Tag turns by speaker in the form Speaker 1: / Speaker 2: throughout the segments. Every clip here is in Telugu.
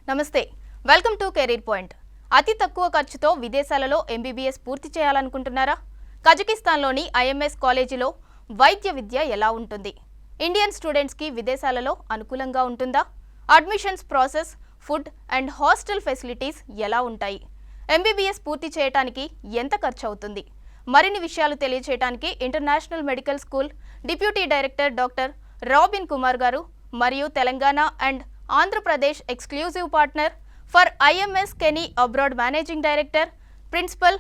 Speaker 1: నమస్తే, వెల్కమ్ టు కెరీర్ పాయింట్. అతి తక్కువ ఖర్చుతో విదేశాలలో ఎంబీబీఎస్ పూర్తి చేయాలనుకుంటున్నారా? కజకిస్తాన్లోని ఐఎంఎస్ కాలేజీలో వైద్య విద్య ఎలా ఉంటుంది? ఇండియన్ స్టూడెంట్స్కి విదేశాలలో అనుకూలంగా ఉంటుందా? Admissions process, food and hostel facilities ఎలా ఉంటాయి? ఎంబీబీఎస్ పూర్తి చేయడానికి ఎంత ఖర్చు అవుతుంది? మరిన్ని విషయాలు తెలియజేయడానికి international medical school deputy director doctor robin Kumar గారు మరియు Telangana and Andhra Pradesh exclusive partner for IMS కెనీ abroad managing director principal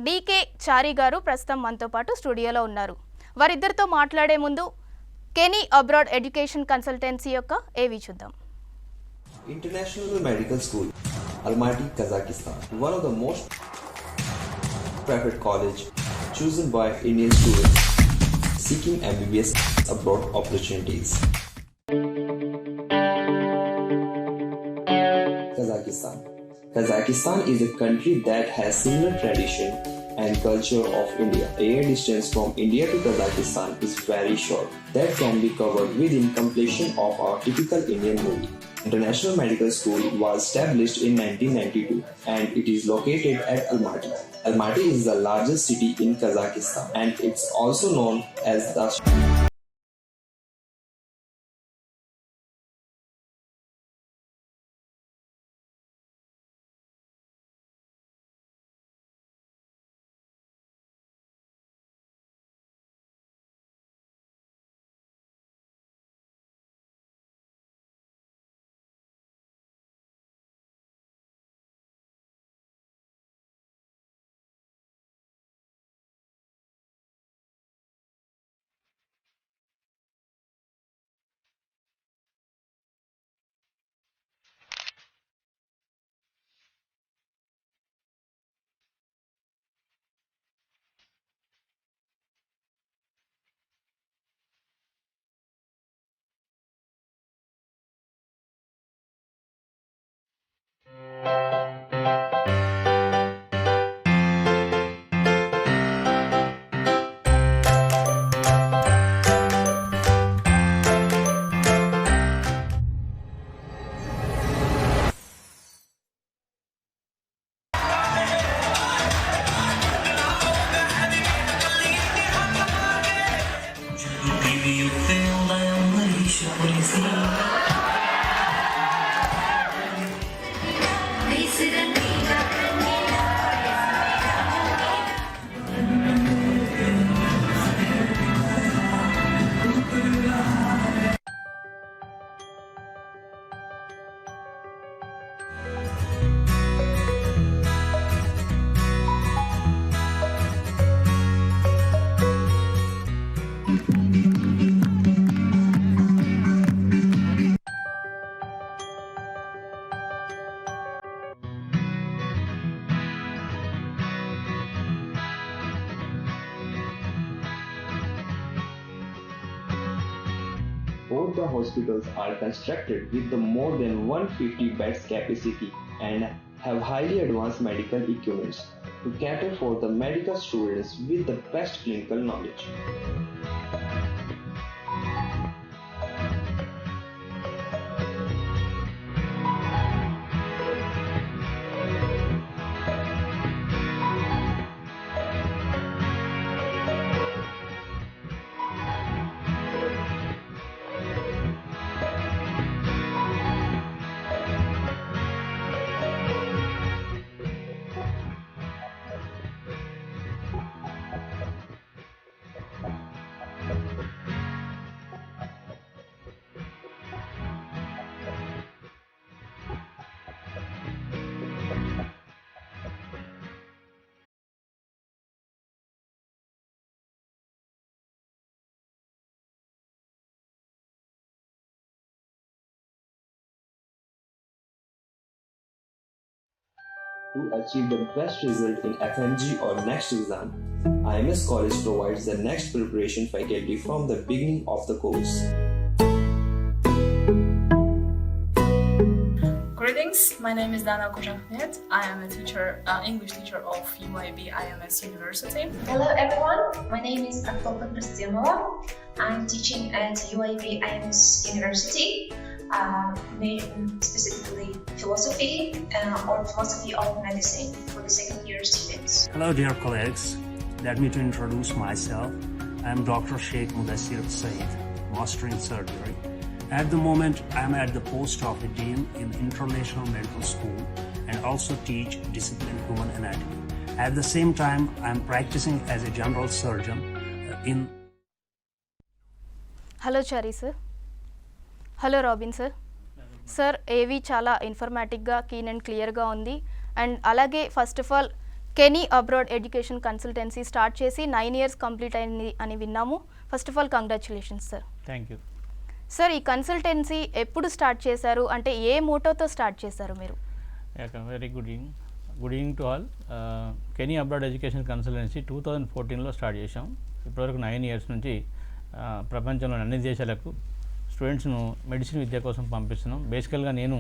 Speaker 1: decay చారి గారు ప్రస్తుతం మనతో పాటు స్టూడియోలో ఉన్నారు. వారిద్దరితో మాట్లాడే ముందు కెనీ అబ్రాడ్ ఎడ్యుకేషన్ కన్సల్టెన్సీ యొక్క ఏవి చూద్దాం.
Speaker 2: International Medical School, Almaty, Kazakhstan, one of the most preferred college chosen by Indian students seeking MBBS abroad opportunities. Kazakhstan is a country that has similar tradition and culture of India. Air distance from India to Kazakhstan is very short. That can be covered within completion of our typical Indian movie. International Medical School was established in 1992 and it is located at Almaty. Almaty is the largest city in Kazakhstan and it's also known as the Both the hospitals are constructed with the more than 150 beds capacity and have highly advanced medical equipments to cater for the medical students with the best clinical knowledge. To achieve the best result in FMG or next exam, IMS College provides the next preparation faculty from the beginning of the course.
Speaker 3: Greetings, my name is Dana Kojahmet. I am a teacher, English teacher of UIB IMS University.
Speaker 4: Hello everyone, my name is Aktolka Kristyanova. I'm teaching at UIB IMS University, specifically philosophy or philosophy of medicine for the second year students.
Speaker 5: Hello, dear colleagues. Let me to introduce myself. I am Dr. Sheikh Mudassir Saeed, Master in Surgery. At the moment, I am at the post of a Dean in International Medical School and also teach discipline Human Anatomy. At the same time, I am practicing as a general surgeon in.
Speaker 1: Hello Chari sir. Hello Robin sir. Sir ఏవి చాలా ఇన్ఫర్మేటిక్గా కీన్ అండ్ క్లియర్గా ఉంది. అండ్ అలాగే first of all Kenny abroad education consultancy start చేసి 9 years కంప్లీట్ అయింది అని విన్నాము. First of all congratulations sir.
Speaker 6: Thank you
Speaker 1: sir, ఈ కన్సల్టెన్సీ ఎప్పుడు స్టార్ట్ చేశారు, అంటే ఏ మోటోతో స్టార్ట్ చేశారు మీరు?
Speaker 6: Very good evening to all. Kenny abroad education consultancy 2014లో స్టార్ట్ చేశాం. ఇప్పటివరకు 9 years నుంచి ప్రపంచంలోని అన్ని దేశాలకు స్టూడెంట్స్ను మెడిసిన్ విద్య కోసం పంపిస్తున్నాం. బేసికల్గా నేను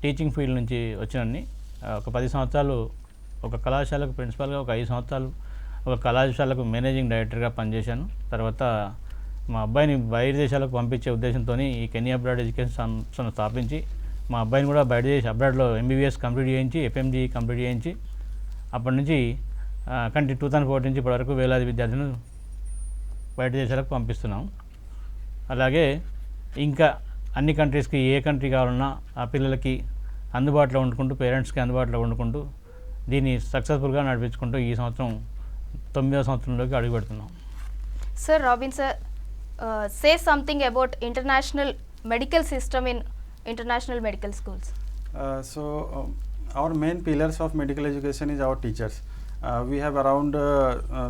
Speaker 6: టీచింగ్ ఫీల్డ్ నుంచి వచ్చినన్ని ఒక 10 సంవత్సరాలు ఒక కళాశాలకు ప్రిన్సిపాల్గా, ఒక 5 సంవత్సరాలు ఒక కళాశాలకు మేనేజింగ్ డైరెక్టర్గా పనిచేశాను. తర్వాత మా అబ్బాయిని బయట దేశాలకు పంపించే ఉద్దేశంతో ఈ కెనీ అబ్రాడ్ ఎడ్యుకేషన్ సంస్థను స్థాపించి మా అబ్బాయిని కూడా బయట దేశ అబ్రాడ్లో MBBS కంప్లీట్ చేయించి FMG కంప్లీట్ చేయించి అప్పటి నుంచి 2014 నుంచి ఇప్పటివరకు వేలాది విద్యార్థులను బయట దేశాలకు పంపిస్తున్నాం. అలాగే ఇంకా అన్ని కంట్రీస్కి ఏ కంట్రీ కావాలన్నా ఆ పిల్లలకి అందుబాటులో ఉండుకుంటూ, పేరెంట్స్కి అందుబాటులో ఉండుకుంటూ దీన్ని సక్సెస్ఫుల్గా నడిపించుకుంటూ ఈ సంవత్సరం 9వ సంవత్సరంలోకి అడుగు పెడుతున్నాం.
Speaker 1: Sir robin sir, say something about international medical system in international medical schools.
Speaker 7: Our main pillars of medical education is our teachers. We have around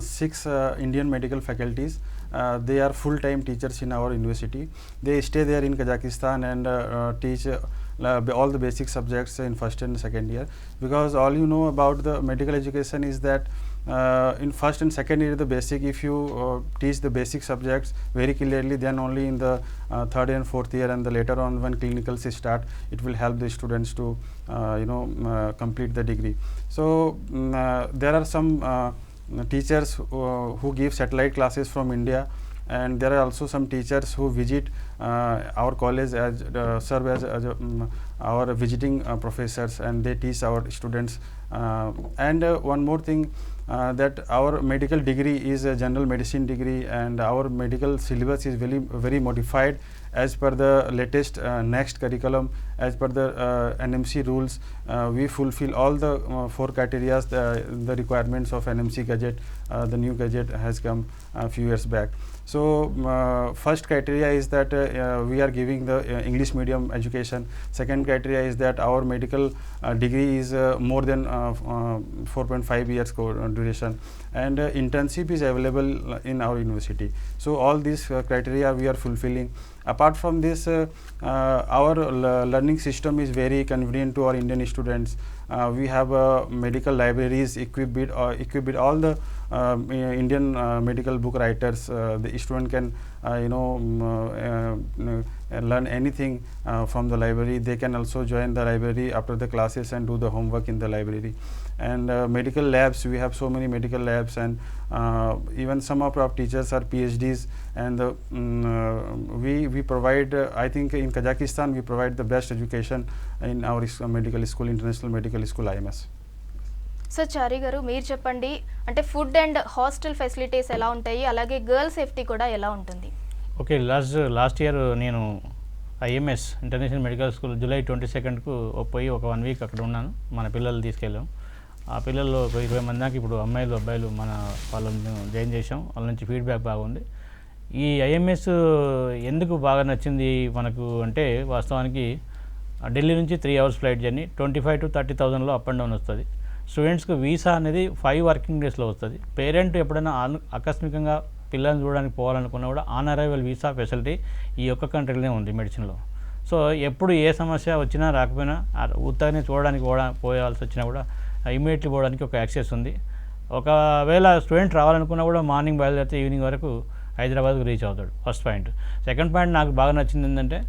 Speaker 7: 6 Indian medical faculties. They are full-time teachers in our university. They stay there in Kazakhstan and teach all the basic subjects in first and second year, because all you know about the medical education is that in first and second year the basic, if you teach the basic subjects very clearly, then only in the third and fourth year and the later on when clinicals start, it will help the students to complete the degree. So there are some teachers who give satellite classes from India, and there are also some teachers who visit our college as serve as our visiting professors, and they teach our students. And one more thing, that our medical degree is a general medicine degree, and our medical syllabus is very modified as per the latest next curriculum, as per the NMC rules. We fulfill all the 4 criteria, the requirements of NMC gadget. The new gadget has come a few years back. So first criteria is that we are giving the English medium education. Second criteria is that our medical degree is more than 4.5 years duration, and internship is available in our university. So all these criteria we are fulfilling. Apart from this, our learning system is very convenient to our Indian students. We have medical libraries equipped with all the Indian medical book writers. The student can learn anything from the library. They can also join the library after the classes and do the homework in the library. And medical labs, we have so many medical labs, and even some of our teachers are PhDs, and we provide, I think in Kazakhstan we provide the best education in our medical school, International Medical School IMS.
Speaker 1: Sir Chari గారు, మీరు చెప్పండి, అంటే ఫుడ్ అండ్ హాస్టల్ ఫెసిలిటీస్ ఎలా ఉంటాయి, అలాగే గర్ల్ సేఫ్టీ కూడా ఎలా ఉంటుంది?
Speaker 6: ఓకే, లాస్ట్ ఇయర్ నేను IMS international medical school July 22కు పోయి ఒక 1 week అక్కడ ఉన్నాను. మన పిల్లలు తీసుకెళ్ళాం. ఆ పిల్లల్లో ఒక 20 మంది దాకా ఇప్పుడు అమ్మాయిలు అబ్బాయిలు వాళ్ళని జాయిన్ చేసాం. వాళ్ళ నుంచి ఫీడ్బ్యాక్ బాగుంది. ఈ IMS ఎందుకు బాగా నచ్చింది మనకు అంటే, వాస్తవానికి ఢిల్లీ నుంచి 3 hours ఫ్లైట్ జర్నీ, 25,000 to 30,000లో అప్ అండ్ డౌన్ వస్తుంది. స్టూడెంట్స్కి వీసా అనేది 5 working daysలో వస్తుంది. పేరెంట్ ఎప్పుడైనా ఆకస్మికంగా పిల్లల్ని చూడడానికి పోవాలనుకున్నా కూడా ఆన్ అరైవల్ వీసా ఫెసిలిటీ ఈ ఒక్క కంట్రీలోనే ఉంది మెడిసిన్లో. సో ఎప్పుడు ఏ సమస్య వచ్చినా రాకపోయినా ఉత్తగానే చూడడానికి పోయాల్సి వచ్చినా కూడా ఇమీడియట్లీ పోవడానికి ఒక యాక్సెస్ ఉంది. ఒకవేళ స్టూడెంట్ రావాలనుకున్నా కూడా మార్నింగ్ బయలుదేరితే ఈవినింగ్ వరకు హైదరాబాద్కు రీచ్ అవుతాడు. First point. సెకండ్ పాయింట్ నాకు బాగా నచ్చింది ఏంటంటే,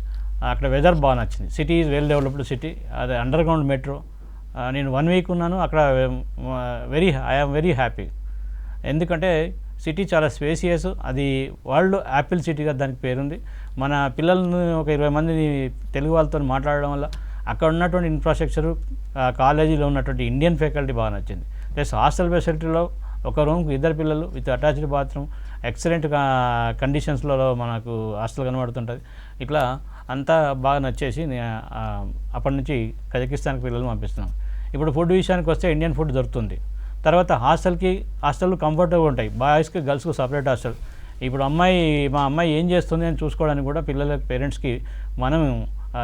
Speaker 6: అక్కడ వెదర్ బాగా నచ్చింది. City is well developed city. అదే అండర్ గ్రౌండ్ మెట్రో. నేను 1 week ఉన్నాను అక్కడ. I'm very happy. ఎందుకంటే సిటీ చాలా స్పేసియస్. అది వరల్డ్ యాపిల్ సిటీగా దానికి పేరుంది. మన పిల్లల్ని ఒక 20 మందిని తెలుగు వాళ్ళతో మాట్లాడడం వల్ల అక్కడ ఉన్నటువంటి ఇన్ఫ్రాస్ట్రక్చరు, కాలేజీలో ఉన్నటువంటి ఇండియన్ ఫ్యాకల్టీ బాగా నచ్చింది. ప్లస్ హాస్టల్ ఫెసిలిటీలో ఒక రూమ్కి 2 పిల్లలు విత్ అటాచ్డ్ బాత్రూమ్, ఎక్సలెంట్ కండిషన్స్లలో మనకు హాస్టల్ కనబడుతుంటుంది. ఇట్లా అంతా బాగా నచ్చేసి అప్పటి నుంచి కజకిస్తాన్కి పిల్లలు పంపిస్తున్నాం. ఇప్పుడు ఫుడ్ విషయానికి వస్తే ఇండియన్ ఫుడ్ దొరుకుతుంది. తర్వాత హాస్టల్ కంఫర్టబుల్ ఉంటాయి. బాయ్స్కి గర్ల్స్కి సపరేట్ హాస్టల్. ఇప్పుడు మా అమ్మాయి ఏం చేస్తుంది అని చూసుకోవడానికి కూడా పిల్లల పేరెంట్స్కి మనం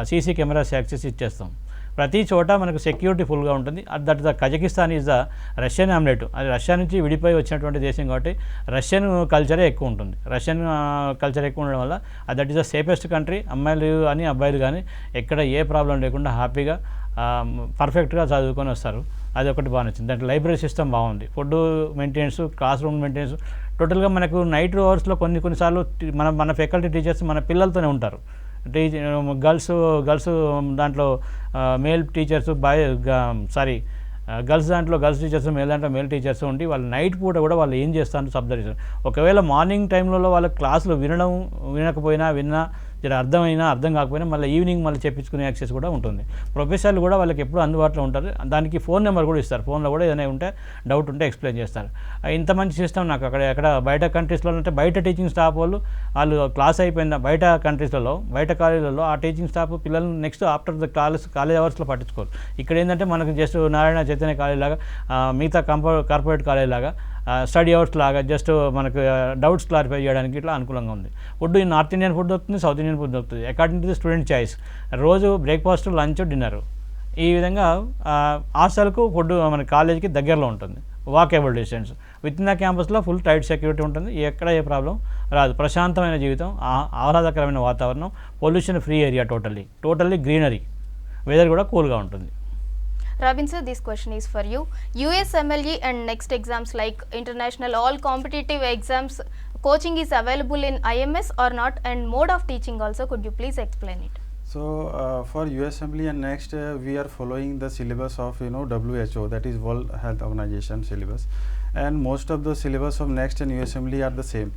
Speaker 6: సీసీ కెమెరాస్ యాక్సెస్ ఇచ్చేస్తాం. ప్రతి చోట మనకు సెక్యూరిటీ ఫుల్గా ఉంటుంది. That the Kazakhstan is the Russian omelette. అది రష్యా నుంచి విడిపోయి వచ్చినటువంటి దేశం కాబట్టి రష్యన్ కల్చరే ఎక్కువ ఉంటుంది. రష్యన్ కల్చర్ ఎక్కువ ఉండడం వల్ల that is the safest country. అమ్మాయిలు కానీ అబ్బాయిలు కానీ ఎక్కడ ఏ ప్రాబ్లం లేకుండా హ్యాపీగా పర్ఫెక్ట్గా చదువుకొని వస్తారు. అది ఒకటి బాగా నచ్చింది. దాంట్లో లైబ్రరీ సిస్టమ్ బాగుంది. Food maintenance, class room maintenance, టోటల్గా మనకు నైట్ అవర్స్లో కొన్నిసార్లు మన ఫ్యాకల్టీ టీచర్స్ మన పిల్లలతోనే ఉంటారు. గర్ల్స్ దాంట్లో మేల్ టీచర్స్, గర్ల్స్ దాంట్లో గర్ల్స్ టీచర్స్, మేల్ దాంట్లో మేల్ టీచర్స్ ఉండి వాళ్ళు నైట్ పూట కూడా వాళ్ళు ఏం చేస్తారో అబ్జర్వ్ చేస్తారు. ఒకవేళ మార్నింగ్ టైంలో వాళ్ళ క్లాసులు వినకపోయినా విన్నా జర అర్థం కాకపోయినా మళ్ళీ ఈవినింగ్ మళ్ళీ చెప్పించుకునే యాక్సెస్ కూడా ఉంటుంది. ప్రొఫెసర్లు కూడా వాళ్ళకి ఎప్పుడు అందుబాటులో ఉంటారు. దానికి ఫోన్ నెంబర్ కూడా ఇస్తారు. ఫోన్లో కూడా ఏదైనా ఉంటే డౌట్ ఉంటే ఎక్స్ప్లెయిన్ చేస్తారు. ఇంత మంచి సిస్టమ్ నాకు ఎక్కడ బయట కంట్రీస్లో అంటే బయట టీచింగ్ స్టాఫ్ వాళ్ళు క్లాస్ అయిపోయిన బయట కంట్రీస్లలో బయట కాలేజీలలో ఆ టీచింగ్ స్టాఫ్ పిల్లల్ని నెక్స్ట్ ఆఫ్టర్ ద కాలేజ్ అవర్స్లో పట్టించుకోరు. ఇక్కడ ఏంటంటే మనకు జస్ట్ నారాయణ చైతన్య కాలేజ్ లాగా, మిగతా కార్పొరేట్ కాలేజ్ లాగా స్టడీ అవర్స్ లాగా జస్ట్ మనకు డౌట్స్ క్లారిఫై చేయడానికి ఇట్లా అనుకూలంగా ఉంది. ఫుడ్ నార్త్ ఇండియన్ ఫుడ్ దొరుకుతుంది, సౌత్ ఇండియన్ ఫుడ్ దొరుకుతుంది. According to the student choice. రోజు బ్రేక్ఫాస్ట్, లంచ్, డిన్నర్ ఈ విధంగా హాస్టల్కు ఫుడ్ మన కాలేజీకి దగ్గరలో ఉంటుంది. Walkable distance. Within the క్యాంపస్లో ఫుల్ టైట్ సెక్యూరిటీ ఉంటుంది. ఎక్కడ ఏ ప్రాబ్లం రాదు. ప్రశాంతమైన జీవితం, ఆహ్లాదకరమైన వాతావరణం, pollution free area, totally greenery, weather కూడా కూల్గా ఉంటుంది.
Speaker 1: Robin sir, this question is for you. USMLE and next exams like international all competitive exams, coaching is available in IMS or not, and mode of teaching also, could you please explain it?
Speaker 7: So for USMLE and next we are following the syllabus of WHO, that is World Health Organization syllabus, and most of the syllabus of next and USMLE are the same.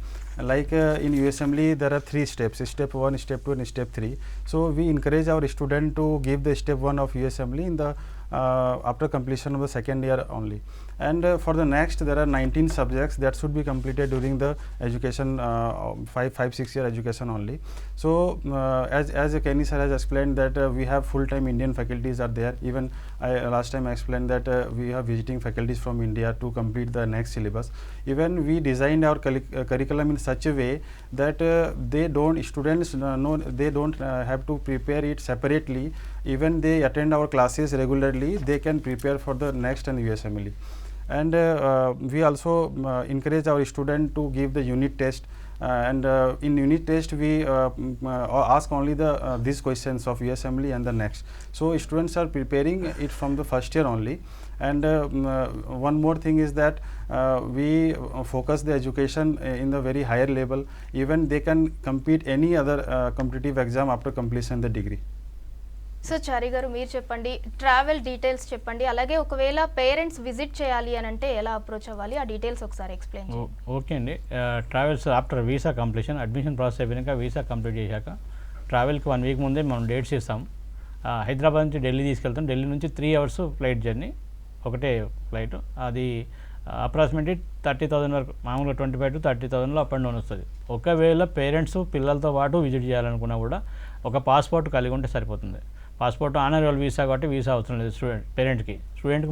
Speaker 7: Like in USMLE there are 3 steps: step 1, step 2 and step 3. So we encourage our student to give the step 1 of USMLE in the after completion of the second year only. And for the next there are 19 subjects that should be completed during the education 5-6 year education only. So as Kenny sir has explained that we have full-time Indian faculties are there. Even last time I explained that we have visiting faculties from India to complete the next syllabus. Even we designed our curriculum in such a way that they don't have to prepare it separately. Even they attend our classes regularly, they can prepare for the next and USMLE. And we also encourage our student to give the unit test, and in unit test we ask only these questions of USMLE and the next. So students are preparing it from the first year only. And one more thing is that we focus the education in the very higher level. Even they can compete any other competitive exam after completion the degree.
Speaker 1: So Chari గారు మీరు చెప్పండి, ట్రావెల్ డీటెయిల్స్ చెప్పండి. అలాగే ఒకవేళ పేరెంట్స్ విజిట్ చేయాలి అని అంటే ఎలా అప్రోచ్ అవ్వాలి, ఆ డీటెయిల్స్ ఒకసారి ఎక్స్ప్లెయిన్ చేయండి.
Speaker 6: ఓకే అండి. Travels after visa completion, admission process అయిపోయాక వీసా కంప్లీట్ చేశాక ట్రావెల్కి 1 వీక్ ముందే మనం డేట్స్ ఇస్తాం. హైదరాబాద్ నుంచి ఢిల్లీ తీసుకెళ్తాం. ఢిల్లీ నుంచి 3 అవర్స్ ఫ్లైట్ జర్నీ, ఒకటే ఫ్లైట్. అది అప్రాక్సిమేట్లీ 30,000 వరకు, మామూలుగా 25 to 30,000లో అప్ అండ్ డౌన్ వస్తుంది. ఒకవేళ పేరెంట్స్ పిల్లలతో పాటు విజిట్ చేయాలనుకున్నా కూడా ఒక పాస్పోర్ట్ కలిగి ఉంటే సరిపోతుంది. పాస్పోర్ట్ ఆనరల్ వీసా కాబట్టి వీసా అవసరం లేదు స్టూడెంట్కి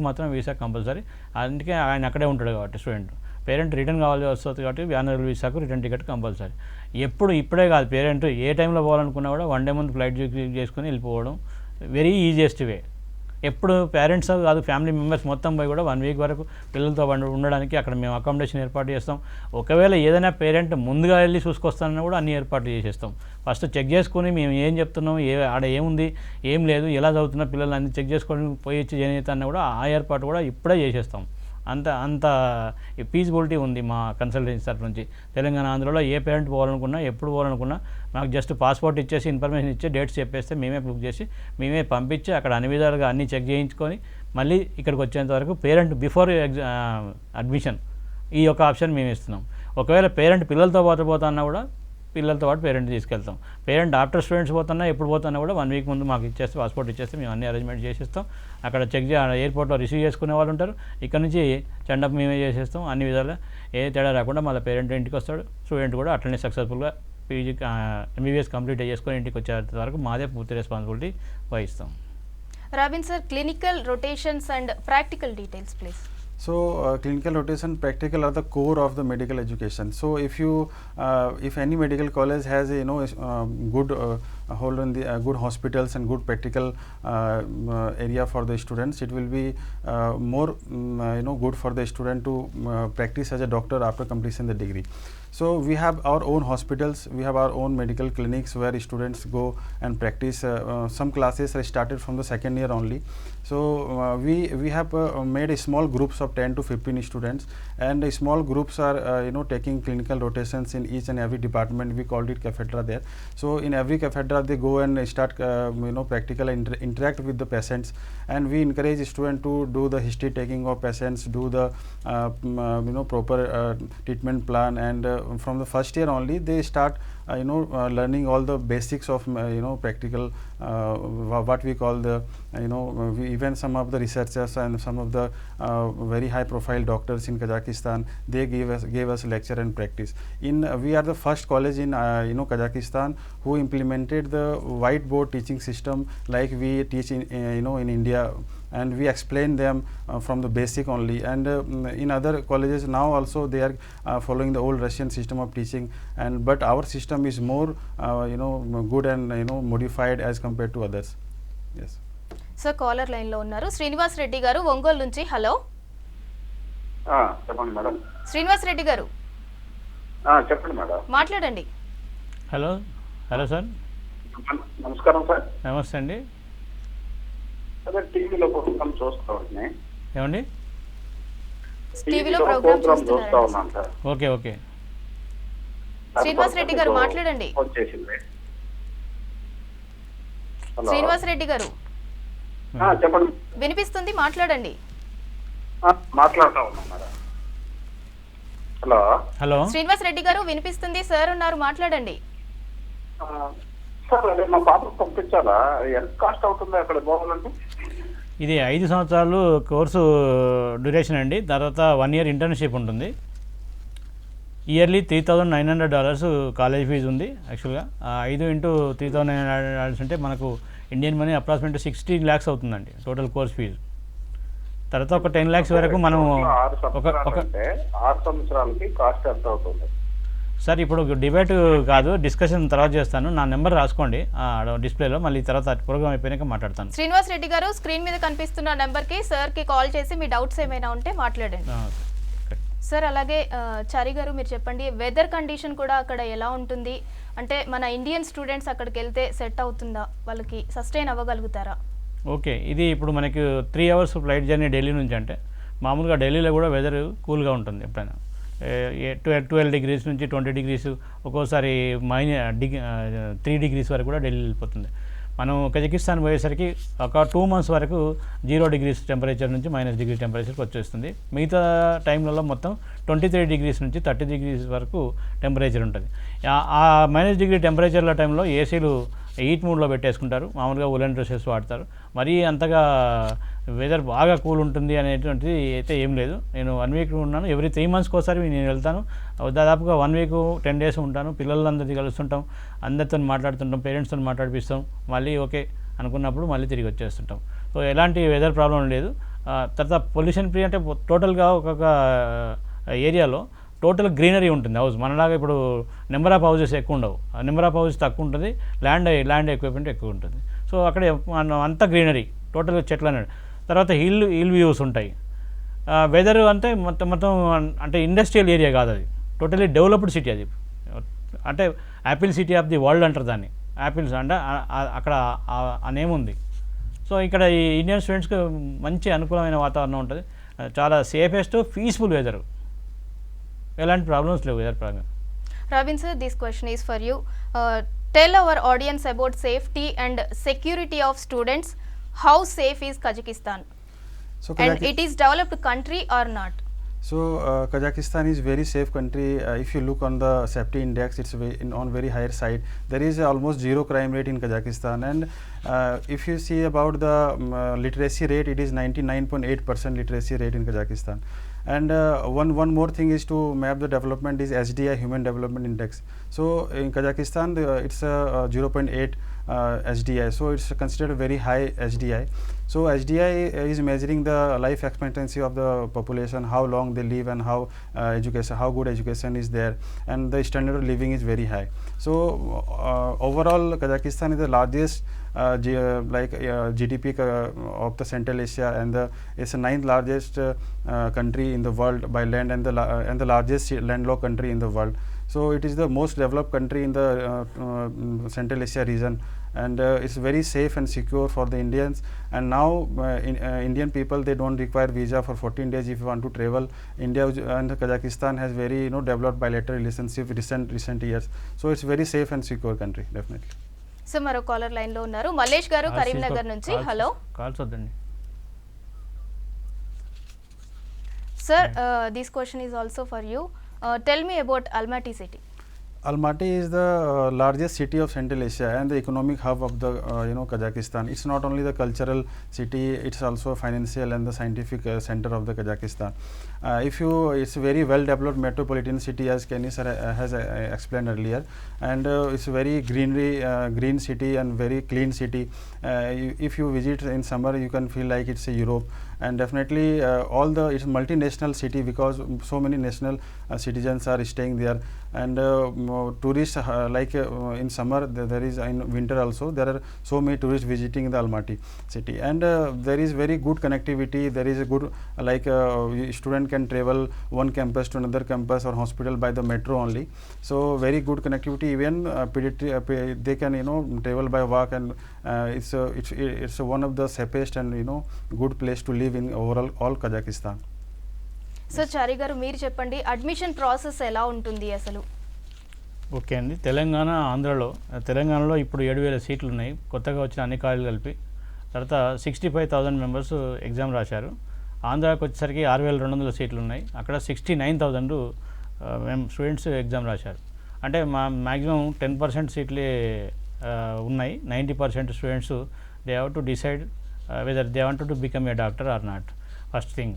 Speaker 6: మాత్రం వీసా కంపల్సరీ. అందుకే ఆయన అక్కడే ఉంటాడు కాబట్టి పేరెంట్ రిటర్న్ కావాలి వస్తుంది కాబట్టి ఆనరల్ వీసాకు రిటర్న్ టికెట్ కంపల్సరీ. ఇప్పుడే కాదు, పేరెంట్ ఏ టైంలో పోవాలనుకున్నా కూడా 1 day ముందు ఫ్లైట్ చేసుకుని వెళ్ళిపోవడం వెరీ ఈజియెస్ట్ వే. ఎప్పుడు పేరెంట్స్ కాదు, ఫ్యామిలీ మెంబర్స్ మొత్తం పోయి కూడా 1 వీక్ వరకు పిల్లలతో ఉండడానికి అక్కడ మేము అకామిడేషన్ ఏర్పాటు చేస్తాం. ఒకవేళ ఏదైనా పేరెంట్ ముందుగా వెళ్ళి చూసుకొస్తానన్నా కూడా అన్ని ఏర్పాట్లు చేసేస్తాం. ఫస్ట్ చెక్ చేసుకుని మేము ఏం చెప్తున్నాం, ఆడ ఏముంది ఏం లేదు, ఎలా చదువుతున్నా పిల్లలు అన్ని చెక్ చేసుకొని పోయి ఇచ్చి చేయని కూడా ఆ ఏర్పాటు కూడా ఇప్పుడే చేసేస్తాం. అంత ఫీజిబిలిటీ ఉంది మా కన్సల్టెన్సీ తరఫు నుంచి. తెలంగాణ, ఆంధ్రలో ఏ పేరెంట్ పోవాలనుకున్నా, ఎప్పుడు పోవాలనుకున్నా మాకు జస్ట్ పాస్పోర్ట్ ఇచ్చేసి ఇన్ఫర్మేషన్ ఇచ్చి డేట్స్ చెప్పేస్తే మేమే బుక్ చేసి మేమే పంపించి అక్కడ అన్ని విధాలుగా అన్నీ చెక్ చేయించుకొని మళ్ళీ ఇక్కడికి వచ్చేంత వరకు పేరెంట్ బిఫోర్ అడ్మిషన్ ఈ యొక్క ఆప్షన్ మేము ఇస్తున్నాం. ఒకవేళ పేరెంట్ పిల్లలతో పోతా అన్నా కూడా పిల్లలతో పాటు పేరెంట్ తీసుకెళ్తాం. పేరెంట్ ఆఫ్టర్ స్టూడెంట్స్ పోతున్నా ఎప్పుడు పోతున్నా కూడా 1 వీక్ ముందు మాకు ఇచ్చేస్తే పాస్పోర్ట్ ఇచ్చేస్తే మేము అన్ని అరేంజ్మెంట్ చేసిస్తాం. అక్కడ ఎయిర్పోర్ట్లో రిసీవ్ చేసుకునే వాళ్ళు ఉంటారు. ఇక్కడ నుంచి చెండప్ మేమే చేసేస్తాం. అన్ని విధాలుగా ఏ తేడా రాకుండా మళ్ళీ పేరెంట్ ఇంటికి వస్తాడు. స్టూడెంట్ కూడా అట్లనే సక్సెస్ఫుల్గా పీజీ ఎంబీబీఎస్ కంప్లీట్ చేసుకొని ఇంటికి వచ్చే వరకు మాదే పూర్తి రెస్పాన్సిబిలిటీ వహిస్తాం.
Speaker 1: Robin sir, clinical rotations and practical details please.
Speaker 7: So clinical rotation, practical are the core of the medical education. So if any medical college has good hold on the good hospitals and good practical area for the students, it will be more good for the student to practice as a doctor after completion the degree. So we have our own hospitals, we have our own medical clinics where students go and practice. Some classes are started from the second year only. So we have made a small groups of 10 to 15 students, and small groups are taking clinical rotations in each and every department. We called it cathedra there. So in every cathedra they go and start practical interact with the patients, and we encourage students to do the history taking of patients, do the proper treatment plan, and from the first year only they start learning all the basics of practical what we call the even some of the researchers and some of the very high profile doctors in Kazakhstan, they gave us lecture and practice. We are the first college in Kazakhstan who implemented the whiteboard teaching system like we teach in India, and we explain them from the basic only. And in other colleges now also they are following the old Russian system of teaching, but our system is more good and modified as compared to others. Yes.
Speaker 1: Sir, caller లైన్లో ఉన్నారు. శ్రీనివాస్ రెడ్డి గారు ఒంగోలు నుంచి. హలో
Speaker 8: చెప్పండి మేడం.
Speaker 1: శ్రీనివాస్ రెడ్డి గారు
Speaker 8: చెప్పండి మేడం,
Speaker 6: హలో
Speaker 1: మాట్లాడండి.
Speaker 6: సార్.
Speaker 8: నమస్కారం సార్.
Speaker 6: నమస్తే అండి.
Speaker 8: అదే టీవీలో ప్రోగ్రామ్ చూస్తామండి.
Speaker 6: ఏమండి?
Speaker 1: టీవీలో ప్రోగ్రామ్
Speaker 8: చూస్తా ఉన్నాను సార్.
Speaker 6: ఓకే.
Speaker 1: శ్రీనివాస్ రెడ్డి గారు మాట్లాడండి. శ్రీనివాస్ రెడ్డి గారు
Speaker 8: చెప్పండి.
Speaker 1: వినిపిస్తుంది, మాట్లాడండి.
Speaker 8: మాట్లాడుతా ఉన్నాం మేడం.
Speaker 6: హలో
Speaker 1: శ్రీనివాస్ రెడ్డి గారు వినిపిస్తుంది, సార్ ఉన్నారు, మాట్లాడండి.
Speaker 8: సార్ అదే మా పాపకు పంపించాలా? ఎంత కాస్ట్ అవుతుంది అక్కడ పోవాలంటే?
Speaker 6: ఇది 5 సంవత్సరాలు కోర్సు డ్యూరేషన్ అండి. తర్వాత 1 ఇయర్ ఇంటర్న్షిప్ ఉంటుంది. ఇయర్లీ $3,900 కాలేజ్ ఫీజు ఉంది. యాక్చువల్గా 5 into $3,900 అంటే మనకు ఇండియన్ మనీ అప్రాక్సిమేట్ 16 lakhs అవుతుందండి టోటల్ కోర్స్ ఫీజు. తర్వాత ఒక 10 lakhs వరకు మనం
Speaker 8: 6 సంవత్సరాలకి కాస్ట్ ఎంత అవుతుంది
Speaker 6: సార్? ఇప్పుడు డిబేట్ కాదు, డిస్కషన్ తర్వాత చేస్తాను. నా నెంబర్ రాసుకోండి డిస్ప్లేలో, మళ్ళీ తర్వాత ప్రోగ్రామ్ అయిపోయాక మాట్లాడతాను.
Speaker 1: శ్రీనివాస్ రెడ్డి గారు, స్క్రీన్ మీద కనిపిస్తున్న నెంబర్కి సార్కి కాల్ చేసి మీ డౌట్స్ ఏమైనా ఉంటే మాట్లాడండి. సార్, అలాగే చారి గారు మీరు చెప్పండి, వెదర్ కండిషన్ కూడా అక్కడ ఎలా ఉంటుంది? అంటే మన ఇండియన్ స్టూడెంట్స్ అక్కడికి వెళ్తే సెట్ అవుతుందా? వాళ్ళకి సస్టైన్ అవ్వగలుగుతారా?
Speaker 6: ఓకే, ఇది ఇప్పుడు మనకి 3 hours ఫ్లైట్ జర్నీ ఢిల్లీ నుంచి. అంటే మామూలుగా ఢిల్లీలో కూడా వెదర్ కూల్గా ఉంటుంది. ఎప్పుడైనా 12 degrees నుంచి 20 degrees, ఒక్కోసారి -3 degrees వరకు కూడా ఢిల్లీ వెళ్ళిపోతుంది. మనం కజకిస్తాన్ పోయేసరికి ఒక 2 months వరకు 0 degrees టెంపరేచర్ నుంచి -degree టెంపరేచర్కి వచ్చేస్తుంది. మిగతా టైంలలో మొత్తం 23 degrees నుంచి 30 degrees వరకు టెంపరేచర్ ఉంటుంది. ఆ -degree టెంపరేచర్ల టైంలో ఏసీలు హీట్ మూడ్లో పెట్టేసుకుంటారు. మామూలుగా ఉలెన్ డ్రెస్సెస్ వాడతారు. మరీ అంతగా వెదర్ బాగా కూల్ ఉంటుంది అనేటువంటిది అయితే ఏం లేదు. నేను 1 week ఉన్నాను. ఎవ్రీ 3 monthsకి ఒకసారి నేను వెళ్తాను. దాదాపుగా 1 week 10 days ఉంటాను. పిల్లలందరినీ కలుస్తుంటాం, అందరితో మాట్లాడుతుంటాం, పేరెంట్స్తో మాట్లాడిపిస్తాం. మళ్ళీ ఓకే అనుకున్నప్పుడు మళ్ళీ తిరిగి వచ్చేస్తుంటాం. సో ఎలాంటి వెదర్ ప్రాబ్లం లేదు. తర్వాత పొల్యూషన్ ఫ్రీ అంటే టోటల్గా ఒక్కొక్క ఏరియాలో టోటల్ గ్రీనరీ ఉంటుంది. హౌస్ మనలాగా ఇప్పుడు నెంబర్ ఆఫ్ హౌసెస్ ఎక్కువ ఉండవు. నెంబర్ ఆఫ్ హౌసెస్ తక్కువ ఉంటుంది, ల్యాండ్ ఎక్విప్మెంట్ ఎక్కువ ఉంటుంది. సో అక్కడ అంతా గ్రీనరీ, టోటల్ చెట్లు అనేది. తర్వాత హిల్ వ్యూస్ ఉంటాయి. వెదర్ అంటే మొత్తం అంటే ఇండస్ట్రియల్ ఏరియా కాదు, అది టోటలీ డెవలప్డ్ సిటీ. అది అంటే Apple city of the world అంటారు దాన్ని. యాపిల్స్ అంటే అక్కడ ఆ నేమ్ ఉంది. సో ఇక్కడ ఈ ఇండియన్ స్టూడెంట్స్కి మంచి అనుకూలమైన వాతావరణం ఉంటుంది. చాలా సేఫెస్ట్ పీస్ఫుల్ వెదర్, ఎలాంటి ప్రాబ్లమ్స్ లేవు వెదర్ పరంగా.
Speaker 1: Ravin sir, this question is for you. Tell our audience about safety and security of students. How safe is Kazakhstan? And it is developed country or not?
Speaker 7: So Kazakhstan is very safe country. If you look on the safety index, it's on very higher side. There is almost zero crime rate in Kazakhstan, and if you see about the literacy rate, it is 99.8% literacy rate in Kazakhstan. And one more thing is to map the development is SDI, Human Development Index. So in Kazakhstan, it's a 0.8 SDI, so it's considered a very high SDI. So SDI is measuring the life expectancy of the population, how long they live, and how how good education is there, and the standard of living is very high. So overall, Kazakhstan is the largest GDP of the Central Asia, and it's the 9th largest country in the world by land, and the largest landlocked country in the world. So it is the most developed country in the Central Asia region, and it's very safe and secure for the Indians. And now Indian people, they don't require visa for 14 days if you want to travel. India and Kazakhstan has very developed bilateral relationship recent years. So it's very safe and secure country, definitely.
Speaker 1: So మరో కాలర్ లైన్ లో ఉన్నారు. మల్లేష్ గారు కరీంనగర్ నుంచి. హలో
Speaker 6: కాల్స్ వద్దండి.
Speaker 1: Sir, this question is also for you. Tell me about Almaty city.
Speaker 7: Almaty is the largest city of Central Asia and the economic hub of the Kazakhstan. It's not only the cultural city; it's also financial and the scientific center of the Kazakhstan. It's a very well developed metropolitan city, as Kenny sir has explained earlier, and it's a very green city and very clean city. If you visit in summer, you can feel like it's a Europe. And definitely it's a multinational city because so many national citizens are staying there, and tourists in summer there is, in winter also there are so many tourists visiting the Almaty city, and there is very good connectivity. There is a good student can travel one campus to another campus or hospital by the metro only. So very good connectivity. Even they can travel by walk, and it's one of the safest and good place to live in overall all Kazakhstan.
Speaker 1: So Chari గారు, మీరు చెప్పండి, అడ్మిషన్ ప్రాసెస్ ఎలా ఉంటుంది అసలు?
Speaker 6: ఓకే అండి. తెలంగాణలో ఇప్పుడు 7,000 సీట్లు ఉన్నాయి, కొత్తగా వచ్చిన అన్ని కాలేజీలు కలిపి. తర్వాత 65,000 మెంబర్స్ ఎగ్జామ్ రాశారు. ఆంధ్రాకి వచ్చేసరికి 6,200 సీట్లు ఉన్నాయి, అక్కడ 69,000 స్టూడెంట్స్ ఎగ్జామ్ రాశారు. అంటే మ్యాక్సిమం 10% సీట్లే ఉన్నాయి. 90% students they have to decide whether they want to become a doctor or not. First thing,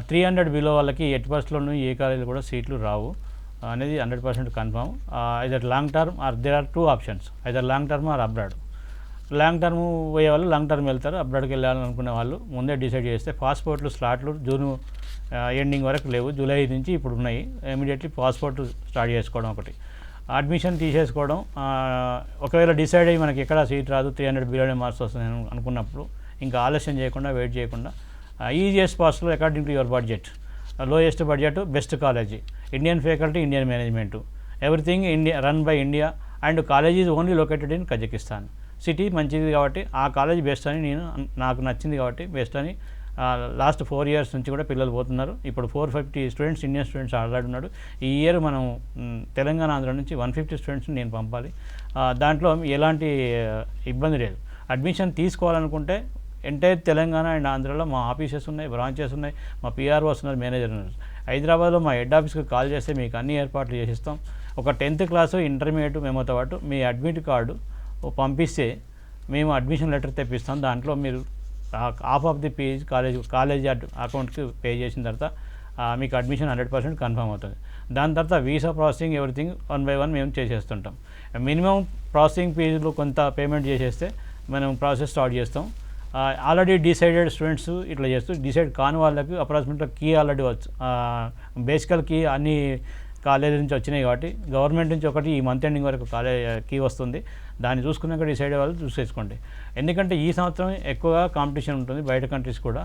Speaker 6: 300 below వాళ్ళకి 8%లోనూ ఏ కాలేజీలో కూడా సీట్లు రావు అనేది 100% confirm. Either long term or there are 2 options, either long term or abroad. Long term పోయే వాళ్ళు లాంగ్ టర్మ్ వెళ్తారు, అబ్రాడ్కి వెళ్ళాలనుకునే వాళ్ళు ముందే డిసైడ్ చేస్తే పాస్పోర్ట్లు స్లాట్లు జూన్ ఎండింగ్ వరకు లేవు, జూలై నుంచి ఇప్పుడు ఉన్నాయి. ఇమీడియట్లీ పాస్పోర్ట్ స్టార్ట్ చేసుకోవడం ఒకటి, అడ్మిషన్ తీసేసుకోవడం. ఒకవేళ డిసైడ్ అయ్యి మనకి ఎక్కడ సీట్ రాదు, 300 బిలోనే మార్క్స్ వస్తుంది అనుకున్నప్పుడు ఇంకా ఆలస్యం చేయకుండా, వెయిట్ చేయకుండా, ఈజియెస్ట్ పాస్లో according to your budget, lowest budget, best college, Indian faculty, Indian management, everything run by India, and college is only located in Kazakhstan. City మంచిది కాబట్టి ఆ కాలేజ్ బెస్ట్ అని నాకు నచ్చింది కాబట్టి బెస్ట్ అని లాస్ట్ 4 years నుంచి కూడా పిల్లలు పోతున్నారు. ఇప్పుడు 450 స్టూడెంట్స్, ఇండియన్ స్టూడెంట్స్ ఆల్రెడీ ఉన్నాడు. ఈ ఇయర్ మనం తెలంగాణ, ఆంధ్ర నుంచి 150 స్టూడెంట్స్ని నేను పంపాలి. దాంట్లో ఎలాంటి ఇబ్బంది లేదు. అడ్మిషన్ తీసుకోవాలనుకుంటే ఎంటైర్ తెలంగాణ అండ్ ఆంధ్రాలో మా ఆఫీసెస్ ఉన్నాయి, బ్రాంచెస్ ఉన్నాయి, మా పిఆర్ఓస్ ఉన్నారు, మేనేజర్ ఉన్నారు. హైదరాబాద్లో మా హెడ్ ఆఫీస్కి కాల్ చేస్తే మీకు అన్ని ఏర్పాట్లు చేసిస్తాం. ఒక 10th క్లాసు, ఇంటర్మీడియట్ మేమోతో పాటు మీ అడ్మిట్ కార్డు పంపిస్తే మేము అడ్మిషన్ లెటర్ తెప్పిస్తాం. దాంట్లో మీరు half of the fees college అకౌంట్కి పే చేసిన తర్వాత మీకు అడ్మిషన్ 100% కన్ఫర్మ్ అవుతుంది. దాని తర్వాత వీసా ప్రాసెసింగ్ ఎవ్రీథింగ్ 1 by 1 మేము చేసేస్తుంటాం. మినిమం ప్రాసెసింగ్ ఫీజులు కొంత పేమెంట్ చేసేస్తే మనం ప్రాసెస్ స్టార్ట్ చేస్తాం. ఆల్రెడీ డిసైడెడ్ స్టూడెంట్స్ ఇట్లా చేస్తూ, డిసైడ్ కాని వాళ్ళకి అప్రాక్సిమేట్గా కీ ఆల్రెడీ బేసికల్ కీ అన్ని కాలేజీ నుంచి వచ్చినాయి కాబట్టి గవర్నమెంట్ నుంచి ఒకటి ఈ మంత్ ఎండింగ్ వరకు కీ వస్తుంది. దాన్ని చూసుకున్నాక డిసైడ్ వాళ్ళు చూసేసుకోండి. ఎందుకంటే ఈ సంవత్సరం ఎక్కువగా కాంపిటీషన్ ఉంటుంది బయట కంట్రీస్ కూడా.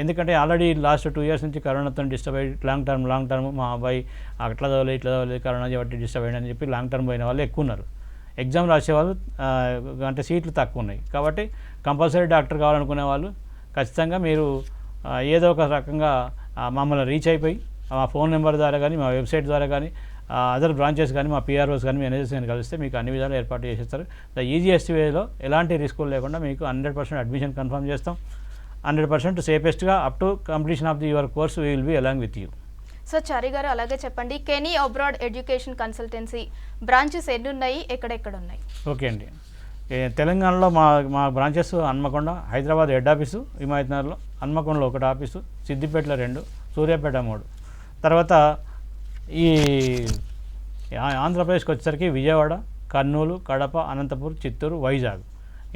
Speaker 6: ఎందుకంటే ఆల్రెడీ లాస్ట్ 2 years నుంచి కరోనాతో డిస్టర్బ్ అయ్యి లాంగ్ టర్మ్ మా అబ్బాయి అట్లా చదవలేదు, ఇట్లా చదవలేదు, కరోనా కాబట్టి డిస్టర్బ్ అయ్యాడు అని చెప్పి లాంగ్ టర్మ్ పోయిన వాళ్ళు ఎక్కువ ఉన్నారు. ఎగ్జామ్ రాసేవాళ్ళు అంటే సీట్లు తక్కువ ఉన్నాయి కాబట్టి కంపల్సరీ డాక్టర్ కావాలనుకునే వాళ్ళు ఖచ్చితంగా మీరు ఏదో ఒక రకంగా మమ్మల్ని రీచ్ అయిపోయి మా ఫోన్ నెంబర్ ద్వారా కానీ, మా వెబ్సైట్ ద్వారా కానీ, అదర్ బ్రాంచెస్ కానీ, మా పిఆర్ఓస్ కానీ, మేనేజర్స్ కానీ కలిస్తే మీకు అన్ని విధాలు ఏర్పాటు చేసేస్తారు. ద ఈజియెస్ట్ వేలో ఎలాంటి రిస్కులు లేకుండా మీకు 100% అడ్మిషన్ కన్ఫర్మ్ చేస్తాం. 100% సేఫెస్ట్గా up to completion of your course we will be along with you.
Speaker 1: So Chari గారు అలాగే చెప్పండి, Kenny abroad education consultancy branches ఎన్ని ఉన్నాయి, ఎక్కడెక్కడ ఉన్నాయి?
Speaker 6: ఓకే అండి, తెలంగాణలో మా branches Hanamkonda, Hyderabad head office హిమాయత్నగర్లో, హన్మకొండలో 1 ఆఫీసు, సిద్దిపేటలో 2, సూర్యాపేట 3, తర్వాత ఈ ఆంధ్రప్రదేశ్కి వచ్చేసరికి విజయవాడ, కర్నూలు, కడప, అనంతపూర్, చిత్తూరు, వైజాగ్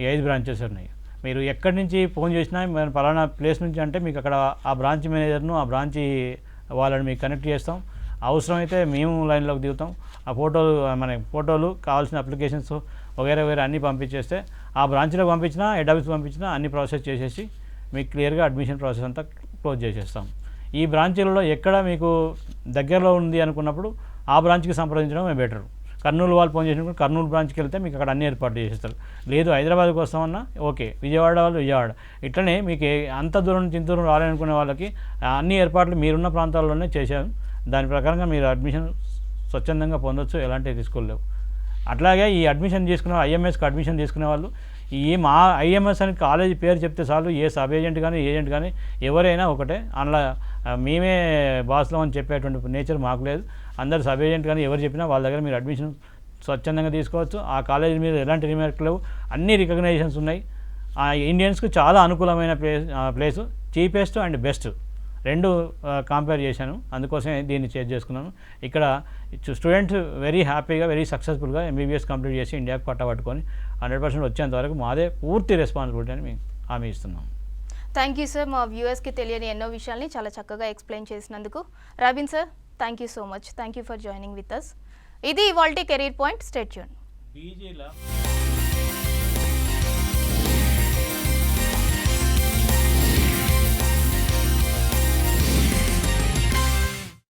Speaker 6: ఈ 5 బ్రాంచెస్ ఉన్నాయి. మీరు ఎక్కడి నుంచి ఫోన్ చేసినా మేము పలానా ప్లేస్ నుంచి అంటే మీకు అక్కడ ఆ బ్రాంచ్ మేనేజర్ను, ఆ బ్రాంచ్ వాళ్ళని మీకు కనెక్ట్ చేస్తాం. అవసరమైతే మేము లైన్లోకి దిగుతాం. ఆ ఫోటోలు కావాల్సిన అప్లికేషన్స్ వగైరా అన్నీ పంపించేస్తే ఆ బ్రాంచ్లోకి పంపించినా, హెడ్ ఆఫీస్ పంపించినా అన్ని ప్రాసెస్ చేసేసి మీకు క్లియర్గా అడ్మిషన్ ప్రాసెస్ అంతా క్లోజ్ చేసేస్తాం. ఈ బ్రాంచీలలో ఎక్కడ మీకు దగ్గరలో ఉంది అనుకున్నప్పుడు ఆ బ్రాంచ్కి సంప్రదించడం బెటర్. కర్నూలు వాళ్ళు ఫోన్ చేసినప్పుడు కర్నూలు బ్రాంచ్కి వెళ్తే మీకు అక్కడ అన్ని ఏర్పాట్లు చేసేస్తారు. లేదు హైదరాబాద్కి వస్తామన్నా ఓకే, విజయవాడ వాళ్ళు విజయవాడ. ఇట్లనే మీకు అంత దూరం నుంచి ఇంత దూరం రావాలనుకునే వాళ్ళకి అన్ని ఏర్పాట్లు మీరున్న ప్రాంతాల్లోనే చేశాను. దాని ప్రకారంగా మీరు అడ్మిషన్ స్వచ్ఛందంగా పొందొచ్చు, ఎలాంటి రిస్కులు లేవు. అట్లాగే ఈ అడ్మిషన్ తీసుకునే ఐఎంఎస్కి అడ్మిషన్ తీసుకునే వాళ్ళు మా ఐఎంఎస్ అని కాలేజీ పేరు చెప్తే చాలు, ఏ సబ్ ఏజెంట్ కానీ ఏజెంట్ కానీ ఎవరైనా ఒకటే. అందులో మేమే బాస్లో అని చెప్పేటువంటి నేచర్ మాకు లేదు. అందరు సబ్ ఏజెంట్ కానీ ఎవరు చెప్పినా వాళ్ళ దగ్గర మీరు అడ్మిషన్ స్వచ్ఛందంగా తీసుకోవచ్చు. ఆ కాలేజీ మీద ఎలాంటి రిమార్క్ లేవు, అన్ని రికగ్నైజేషన్స్ ఉన్నాయి. ఆ ఇండియన్స్కి చాలా అనుకూలమైన place, cheapest and best 2 compare చేశాను. అందుకోసమే దీన్ని చేంజ్ చేసుకున్నాను. ఇక్కడ స్టూడెంట్స్ వెరీ హ్యాపీగా, వెరీ సక్సెస్ఫుల్గా ఎంబీబీఎస్ కంప్లీట్ చేసి ఇండియాకి పట్టబట్టుకొని 100% వచ్చేంతవరకు మాదే పూర్తి రెస్పాన్సిబిలిటీ అని మేము హామీ ఇస్తున్నాం.
Speaker 1: థ్యాంక్ యూ సార్, మా వ్యూవర్స్కి తెలియని ఎన్నో విషయాల్ని చాలా చక్కగా ఎక్స్ప్లెయిన్ చేసినందుకు. Robin sir, thank you so much. Thank you for joining with us. ఇది ఇవాల్టి కెరీర్ పాయింట్. Stay tune.